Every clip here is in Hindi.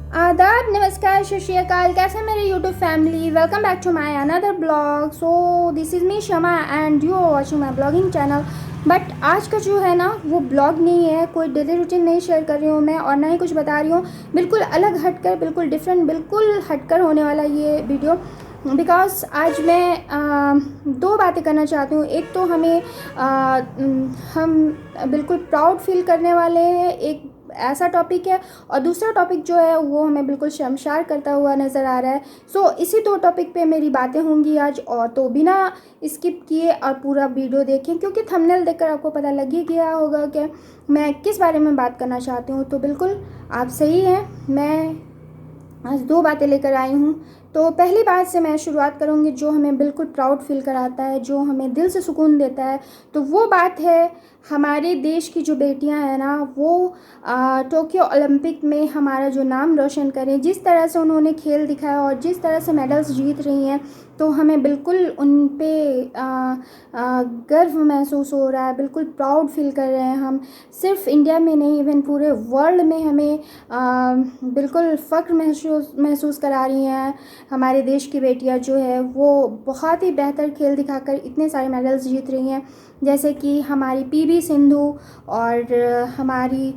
आदाब, नमस्कार, सत श्री अकाल। कैसे मेरे YouTube family, welcome back to my another blog. So this is me Shama and you are watching my blogging channel. But आज का जो है ना वो ब्लॉग नहीं है, कोई डेली रूटीन नहीं शेयर कर रही हूँ मैं और ना ही कुछ बता रही हूँ। बिल्कुल अलग हटकर, बिल्कुल डिफरेंट, बिल्कुल हटकर होने वाला ये वीडियो। बिकॉज आज मैं दो बातें करना चाहती हूँ। एक तो हम बिल्कुल प्राउड फील करने वाले हैं, एक ऐसा टॉपिक है, और दूसरा टॉपिक जो है वो हमें बिल्कुल शर्मसार करता हुआ नज़र आ रहा है। सो इसी दो टॉपिक पे मेरी बातें होंगी आज, और तो बिना स्किप किए और पूरा वीडियो देखें, क्योंकि थंबनेल देखकर आपको पता लग ही गया होगा कि मैं किस बारे में बात करना चाहती हूँ। तो बिल्कुल आप सही हैं, मैं आज दो बातें लेकर आई हूँ। तो पहली बात से मैं शुरुआत करूँगी जो हमें बिल्कुल प्राउड फील कराता है, जो हमें दिल से सुकून देता है। तो वो बात है हमारे देश की जो बेटियां हैं ना, वो टोक्यो ओलंपिक में हमारा जो नाम रोशन करें, जिस तरह से उन्होंने खेल दिखाया और जिस तरह से मेडल्स जीत रही हैं, तो हमें बिल्कुल उन पे गर्व महसूस हो रहा है, बिल्कुल प्राउड फील कर रहे हैं हम। सिर्फ इंडिया में नहीं, इवन पूरे वर्ल्ड में हमें बिल्कुल फ़ख्र महसूस करा रही हैं। हमारे देश की बेटियां जो है वो बहुत ही बेहतर खेल दिखाकर इतने सारे मेडल्स जीत रही हैं, जैसे कि हमारी पीवी सिंधु और हमारी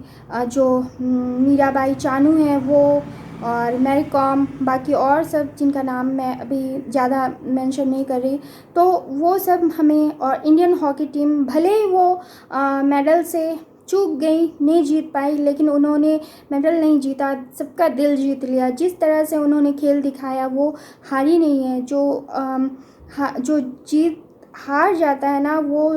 जो मीराबाई चानू हैं वो, और मैरी कॉम, बाकी और सब जिनका नाम मैं अभी ज़्यादा मेंशन नहीं कर रही। तो वो सब हमें, और इंडियन हॉकी टीम भले ही वो मेडल से चूक गई, नहीं जीत पाई, लेकिन उन्होंने मेडल नहीं जीता, सबका दिल जीत लिया। जिस तरह से उन्होंने खेल दिखाया वो हारी नहीं है। जो जीत हार जाता है ना वो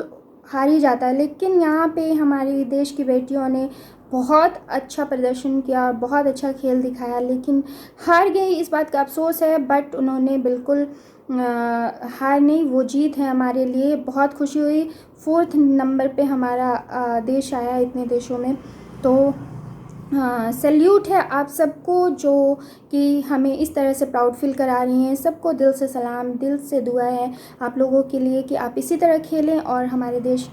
हार ही जाता है, लेकिन यहाँ पे हमारे देश की बेटियों ने बहुत अच्छा प्रदर्शन किया और बहुत अच्छा खेल दिखाया, लेकिन हार गई, इस बात का अफसोस है। बट उन्होंने बिल्कुल हार नहीं, वो जीत है हमारे लिए। बहुत खुशी हुई, 4th नंबर पे हमारा देश आया इतने देशों में। तो हाँ, सल्यूट है आप सबको जो कि हमें इस तरह से प्राउड फील करा रही हैं। सबको दिल से सलाम, दिल से दुआ है आप लोगों के लिए कि आप इसी तरह खेलें और हमारे देश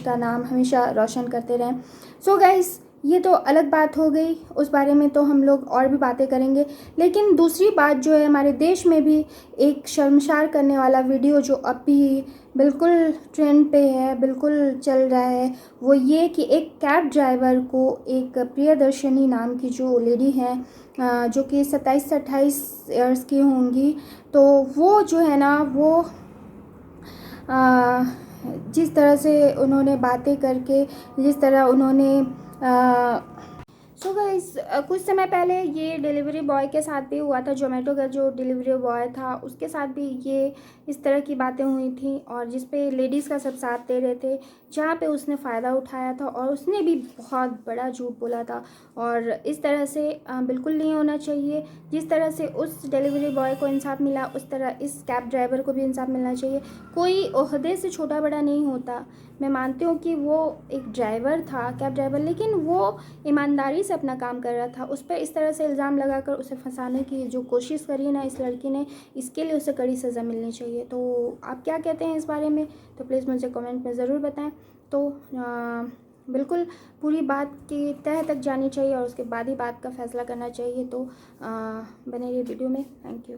का नाम हमेशा रोशन करते रहें। सो गाइस, ये तो अलग बात हो गई, उस बारे में तो हम लोग और भी बातें करेंगे। लेकिन दूसरी बात जो है, हमारे देश में भी एक शर्मसार करने वाला वीडियो जो अभी बिल्कुल ट्रेंड पे है, बिल्कुल चल रहा है, वो ये कि एक कैब ड्राइवर को, एक प्रियदर्शनी नाम की जो लेडी हैं, जो कि 27 से 28 ईयर्स की होंगी, तो वो जो है ना वो जिस तरह से उन्होंने बातें करके, जिस तरह उन्होंने सो गाइस, कुछ समय पहले ये डिलीवरी बॉय के साथ भी हुआ था। जोमेटो का जो डिलीवरी बॉय था उसके साथ भी ये इस तरह की बातें हुई थी, और जिस पे लेडीज़ का सब साथ दे रहे थे, जहाँ पे उसने फ़ायदा उठाया था और उसने भी बहुत बड़ा झूठ बोला था। और इस तरह से बिल्कुल नहीं होना चाहिए। जिस तरह से उस डिलीवरी बॉय को इंसाफ मिला, उस तरह इस कैब ड्राइवर को भी इंसाफ मिलना चाहिए। कोई ओहदे से छोटा बड़ा नहीं होता। मैं मानती हूँ कि वो एक ड्राइवर था, कैब ड्राइवर, लेकिन वो ईमानदारी से अपना काम कर रहा था। उस पर इस तरह से इल्ज़ाम लगाकर उसे फंसाने की जो कोशिश करी ना इस लड़की ने, इसके लिए उसे कड़ी सज़ा मिलनी चाहिए। तो आप क्या कहते हैं इस बारे में? तो प्लीज़ मुझे कमेंट में ज़रूर बताएं। तो बिल्कुल पूरी बात की तह तक जानी चाहिए और उसके बाद ही बात का फैसला करना चाहिए। तो बने रहिए वीडियो में। Thank you.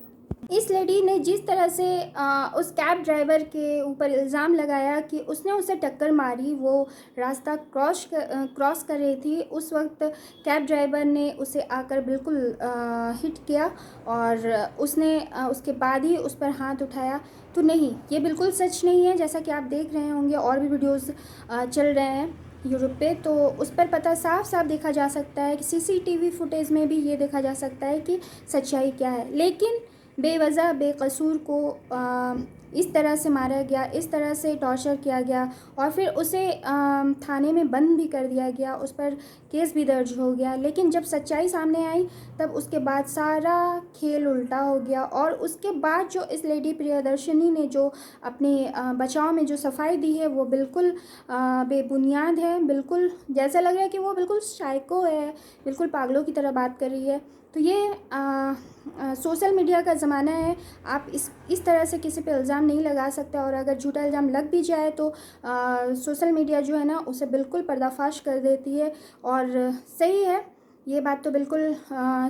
इस लेडी ने जिस तरह से उस कैब ड्राइवर के ऊपर इल्ज़ाम लगाया कि उसने उसे टक्कर मारी, वो रास्ता क्रॉस कर रही थी, उस वक्त कैब ड्राइवर ने उसे आकर बिल्कुल हिट किया, और उसने उसके बाद ही उस पर हाथ उठाया। तो नहीं, ये बिल्कुल सच नहीं है। जैसा कि आप देख रहे होंगे और भी वीडियोज़ चल रहे हैं यूट्यूब पे, तो उस पर पता साफ साफ देखा जा सकता है कि सीसीटीवी फुटेज में भी ये देखा जा सकता है कि सच्चाई क्या है। लेकिन बेवजह बेकसूर को इस तरह से मारा गया, इस तरह से टॉर्चर किया गया, और फिर उसे थाने में बंद भी कर दिया गया, उस पर केस भी दर्ज हो गया। लेकिन जब सच्चाई सामने आई तब उसके बाद सारा खेल उल्टा हो गया। और उसके बाद जो इस लेडी प्रियदर्शनी ने जो अपने बचाव में जो सफाई दी है वो बिल्कुल बेबुनियाद है। बिल्कुल जैसा लग रहा है कि वो बिल्कुल साइको है, बिल्कुल पागलों की तरह बात कर रही है। तो ये सोशल मीडिया का ज़माना है। आप इस तरह से किसी पे इल्ज़ाम नहीं लगा सकते, और अगर झूठा इल्ज़ाम लग भी जाए तो सोशल मीडिया जो है ना उसे बिल्कुल पर्दाफाश कर देती है। और सही है, ये बात तो बिल्कुल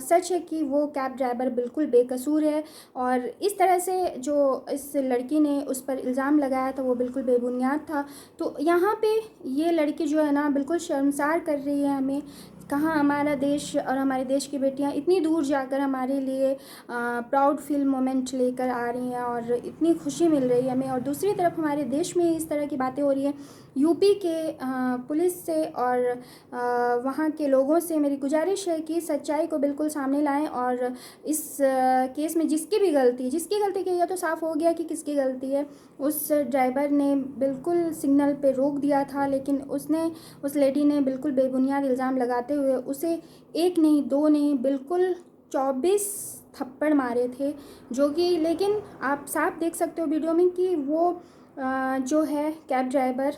सच है कि वो कैब ड्राइवर बिल्कुल बेकसूर है, और इस तरह से जो इस लड़की ने उस पर इल्ज़ाम लगाया था वो बिल्कुल बेबुनियाद था। तो यहाँ पे ये लड़की जो है ना बिल्कुल शर्मसार कर रही है हमें। कहाँ हमारा देश और हमारे देश की बेटियाँ इतनी दूर जाकर हमारे लिए प्राउड फील मोमेंट लेकर आ रही हैं और इतनी खुशी मिल रही है हमें, और दूसरी तरफ हमारे देश में इस तरह की बातें हो रही हैं। यूपी के पुलिस से और वहाँ के लोगों से मेरी गुजारिश है कि सच्चाई को बिल्कुल सामने लाएं, और इस केस में जिसकी गलती की है तो साफ़ हो गया कि किसकी गलती है। उस ड्राइवर ने बिल्कुल सिग्नल पे रोक दिया था, लेकिन उस लेडी ने बिल्कुल बेबुनियाद इल्ज़ाम लगाते हुए उसे एक नहीं दो नहीं बिल्कुल 24 थप्पड़ मारे थे, जो कि लेकिन आप साफ देख सकते हो वीडियो में कि वो जो है कैब ड्राइवर,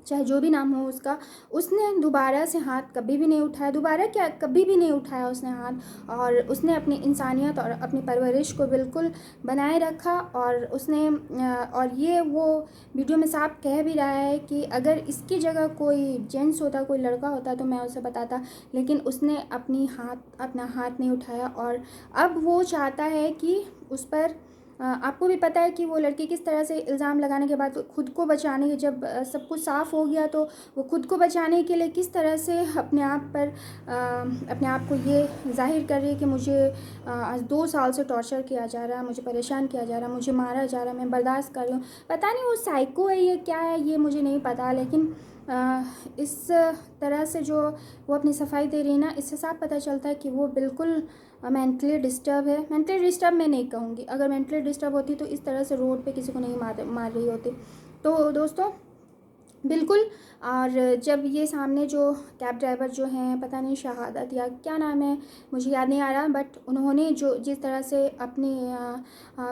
चाहे जो भी नाम हो उसका, उसने दोबारा से हाथ कभी भी नहीं उठाया, दोबारा क्या कभी भी नहीं उठाया उसने हाथ, और उसने अपनी इंसानियत और अपनी परवरिश को बिल्कुल बनाए रखा। और उसने और ये वो वीडियो में साफ कह भी रहा है कि अगर इसकी जगह कोई जेंट्स होता, कोई लड़का होता तो मैं उसे बताता, लेकिन उसने अपना हाथ नहीं उठाया। और अब वो चाहता है कि उस पर आपको भी पता है कि वो लड़की किस तरह से इल्ज़ाम लगाने के बाद खुद को बचाने के, जब सब कुछ साफ़ हो गया तो वो खुद को बचाने के लिए किस तरह से अपने आप को ये जाहिर कर रही है कि मुझे आज 2 साल से टॉर्चर किया जा रहा है, मुझे परेशान किया जा रहा है, मुझे मारा जा रहा है, मैं बर्दाश्त कर रही हूँ। पता नहीं वो साइको है या क्या है, ये मुझे नहीं पता, लेकिन इस तरह से जो वो अपनी सफाई दे रही है ना, इससे साफ पता चलता है कि वो बिल्कुल मेंटली डिस्टर्ब है। मेंटली डिस्टर्ब मैं नहीं कहूँगी, अगर मेंटली डिस्टर्ब होती तो इस तरह से रोड पे किसी को नहीं मार रही होती। तो दोस्तों बिल्कुल, और जब ये सामने जो कैब ड्राइवर जो हैं, पता नहीं शहादत या क्या नाम है मुझे याद नहीं आ रहा, बट उन्होंने जो जिस तरह से अपनी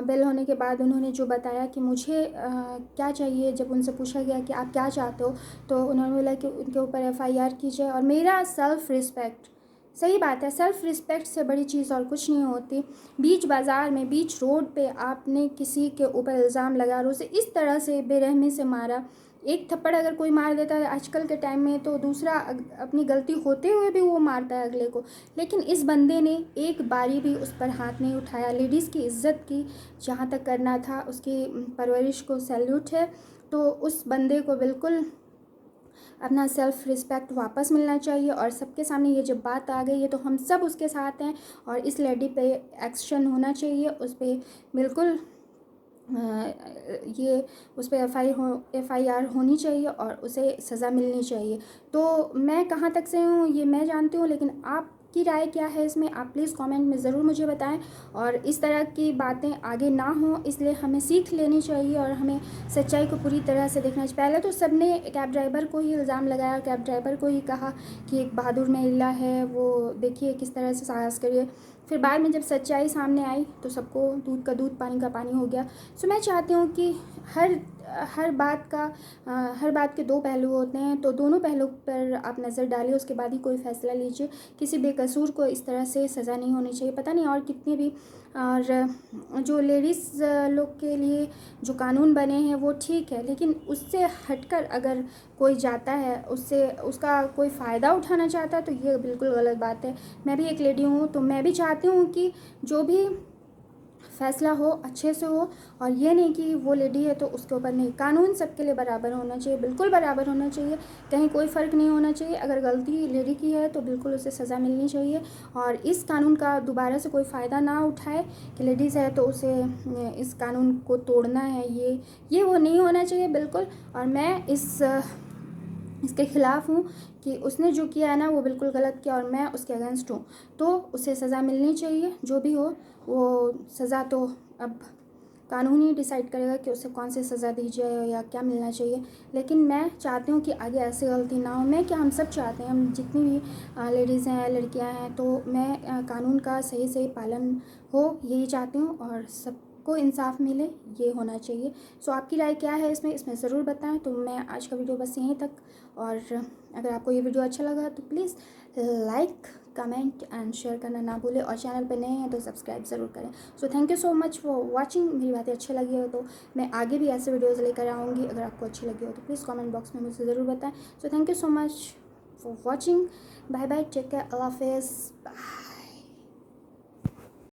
बेल होने के बाद उन्होंने जो बताया कि मुझे क्या चाहिए, जब उनसे पूछा गया कि आप क्या चाहते हो, तो उन्होंने बोला कि उनके ऊपर एफआईआर की जाए। और मेरा सेल्फ़ रिस्पेक्ट, सही बात है, सेल्फ़ रिस्पेक्ट से बड़ी चीज़ और कुछ नहीं होती। बीच बाज़ार में, बीच रोड पे आपने किसी के ऊपर इल्ज़ाम लगाया और उसे इस तरह से बेरहमी से मारा। एक थप्पड़ अगर कोई मार देता है आजकल के टाइम में, तो दूसरा अपनी गलती होते हुए भी वो मारता है अगले को, लेकिन इस बंदे ने एक बारी भी उस पर हाथ नहीं उठाया। लेडीज़ की इज़्ज़त की जहाँ तक करना था, उसकी परवरिश को सैल्यूट है। तो उस बंदे को बिल्कुल अपना सेल्फ़ रिस्पेक्ट वापस मिलना चाहिए, और सबके सामने ये जब बात आ गई है तो हम सब उसके साथ हैं, और इस लेडी पे एक्शन होना चाहिए, उस पर बिल्कुल ये उस पर एफआईआर होनी चाहिए और उसे सज़ा मिलनी चाहिए। तो मैं कहाँ तक से हूँ ये मैं जानती हूँ, लेकिन आपकी राय क्या है इसमें, आप प्लीज़ कमेंट में ज़रूर मुझे बताएं। और इस तरह की बातें आगे ना हो, इसलिए हमें सीख लेनी चाहिए और हमें सच्चाई को पूरी तरह से देखना चाहिए। पहले तो सबने कैब ड्राइवर को ही इल्ज़ाम लगाया, कैब ड्राइवर को ही कहा कि एक बहादुर महिला है, वो देखिए किस तरह से साहस करिए। फिर बाद में जब सच्चाई सामने आई तो सबको दूध का दूध पानी का पानी हो गया। सो मैं चाहती हूँ कि हर हर बात के दो पहलू होते हैं, तो दोनों पहलू पर आप नज़र डालिए, उसके बाद ही कोई फ़ैसला लीजिए। किसी बेकसूर को इस तरह से सज़ा नहीं होनी चाहिए। पता नहीं और कितने भी, और जो लेडीज़ लोग के लिए जो कानून बने हैं वो ठीक है, लेकिन उससे हटकर अगर कोई जाता है, उससे उसका कोई फ़ायदा उठाना चाहता है, तो ये बिल्कुल गलत बात है। मैं भी एक लेडी हूँ, तो मैं भी चाहती हूँ कि जो भी फ़ैसला हो अच्छे से हो, और ये नहीं कि वो लेडी है तो उसके ऊपर नहीं। कानून सबके लिए बराबर होना चाहिए, बिल्कुल बराबर होना चाहिए, कहीं कोई फ़र्क नहीं होना चाहिए। अगर गलती लेडी की है तो बिल्कुल उसे सज़ा मिलनी चाहिए, और इस कानून का दोबारा से कोई फ़ायदा ना उठाए कि लेडीज़ है तो उसे इस कानून को तोड़ना है, ये वो नहीं होना चाहिए बिल्कुल। और मैं इसके ख़िलाफ़ हूँ कि उसने जो किया है ना वो बिल्कुल गलत किया, और मैं उसके अगेंस्ट हूँ। तो उसे सज़ा मिलनी चाहिए, जो भी हो वो सज़ा तो अब कानून ही डिसाइड करेगा कि उसे कौन सी सज़ा दी जाए या क्या मिलना चाहिए। लेकिन मैं चाहती हूँ कि आगे ऐसी गलती ना हो। मैं क्या, हम सब चाहते हैं, हम जितनी भी लेडीज़ हैं, लड़कियाँ हैं, तो मैं कानून का सही सही पालन हो यही चाहती हूँ, और सबको इंसाफ मिले, ये होना चाहिए। सो आपकी राय क्या है इसमें ज़रूर बताएं। तो मैं आज का वीडियो बस यहीं तक, और अगर आपको ये वीडियो अच्छा लगा तो please like, comment and share करना ना भूलें, और चैनल पर नए हैं तो सब्सक्राइब ज़रूर करें। So thank you so much for watching. मेरी बातें अच्छी लगी हो तो मैं आगे भी ऐसे वीडियोज़ लेकर आऊँगी। अगर आपको अच्छी लगी हो तो प्लीज़ कमेंट बॉक्स में मुझे ज़रूर बताएं। So thank you so much. for watching. Bye bye, take care, Allah Hafiz, bye.